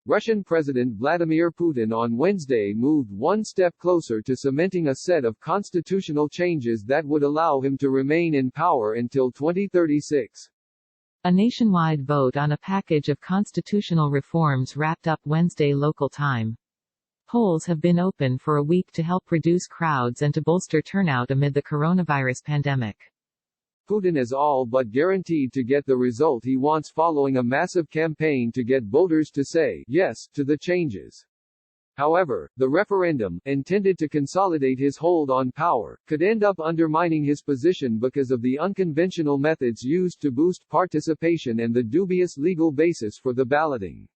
Russian President Vladimir Putin on Wednesday moved one step closer to cementing a set of constitutional changes that would allow him to remain in power until 2036. A nationwide vote on a package of constitutional reforms wrapped up Wednesday local time. Polls have been open for a week to help reduce crowds and to bolster turnout amid the coronavirus pandemic. Putin is all but guaranteed to get the result he wants following a massive campaign to get voters to say yes to the changes. However, the referendum, intended to consolidate his hold on power, could end up undermining his position because of the unconventional methods used to boost participation and the dubious legal basis for the balloting.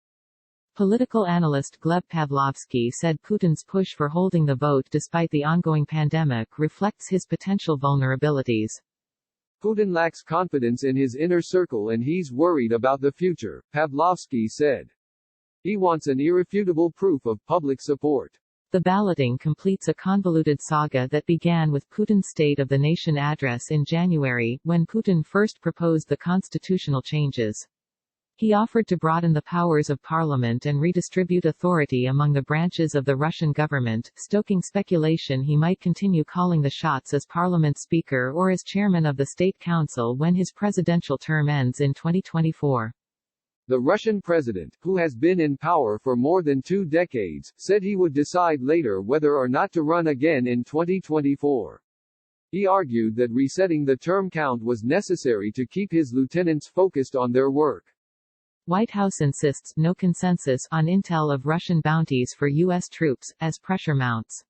Political analyst Gleb Pavlovsky said Putin's push for holding the vote despite the ongoing pandemic reflects his potential vulnerabilities. Putin lacks confidence in his inner circle and he's worried about the future, Pavlovsky said. He wants an irrefutable proof of public support. The balloting completes a convoluted saga that began with Putin's State of the Nation address in January, when Putin first proposed the constitutional changes. He offered to broaden the powers of parliament and redistribute authority among the branches of the Russian government, stoking speculation he might continue calling the shots as parliament speaker or as chairman of the State Council when his presidential term ends in 2024. The Russian president, who has been in power for more than 2 decades, said he would decide later whether or not to run again in 2024. He argued that resetting the term count was necessary to keep his lieutenants focused on their work. White House insists no consensus on intel of Russian bounties for U.S. troops, as pressure mounts.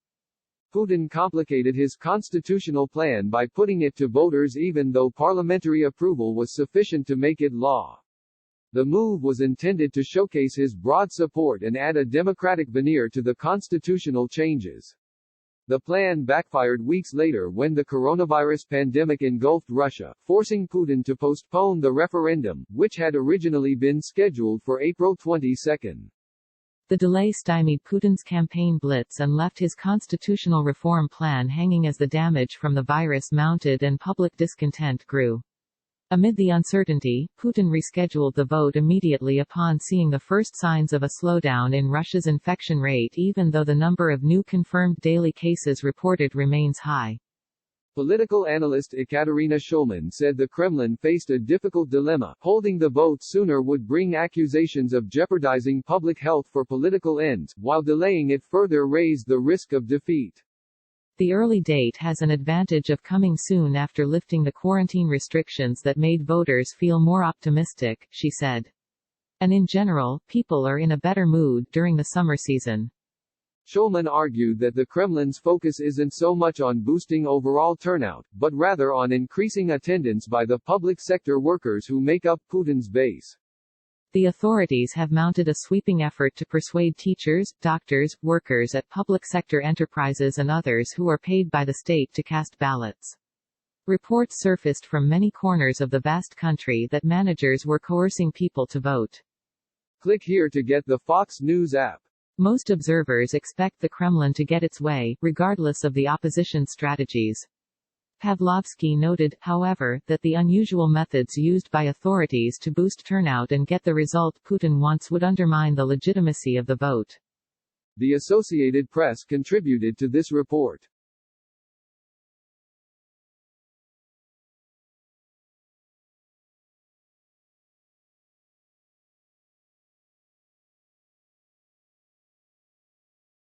Putin complicated his constitutional plan by putting it to voters even though parliamentary approval was sufficient to make it law. The move was intended to showcase his broad support and add a democratic veneer to the constitutional changes. The plan backfired weeks later when the coronavirus pandemic engulfed Russia, forcing Putin to postpone the referendum, which had originally been scheduled for April 22. The delay stymied Putin's campaign blitz and left his constitutional reform plan hanging as the damage from the virus mounted and public discontent grew. Amid the uncertainty, Putin rescheduled the vote immediately upon seeing the first signs of a slowdown in Russia's infection rate even though the number of new confirmed daily cases reported remains high. Political analyst Ekaterina Shulman said the Kremlin faced a difficult dilemma. Holding the vote sooner would bring accusations of jeopardizing public health for political ends, while delaying it further raised the risk of defeat. The early date has an advantage of coming soon after lifting the quarantine restrictions that made voters feel more optimistic, she said. And in general, people are in a better mood during the summer season. Shulman argued that the Kremlin's focus isn't so much on boosting overall turnout, but rather on increasing attendance by the public sector workers who make up Putin's base. The authorities have mounted a sweeping effort to persuade teachers, doctors, workers at public sector enterprises and others who are paid by the state to cast ballots. Reports surfaced from many corners of the vast country that managers were coercing people to vote. Click here to get the Fox News app. Most observers expect the Kremlin to get its way, regardless of the opposition strategies. Pavlovsky noted, however, that the unusual methods used by authorities to boost turnout and get the result Putin wants would undermine the legitimacy of the vote. The Associated Press contributed to this report.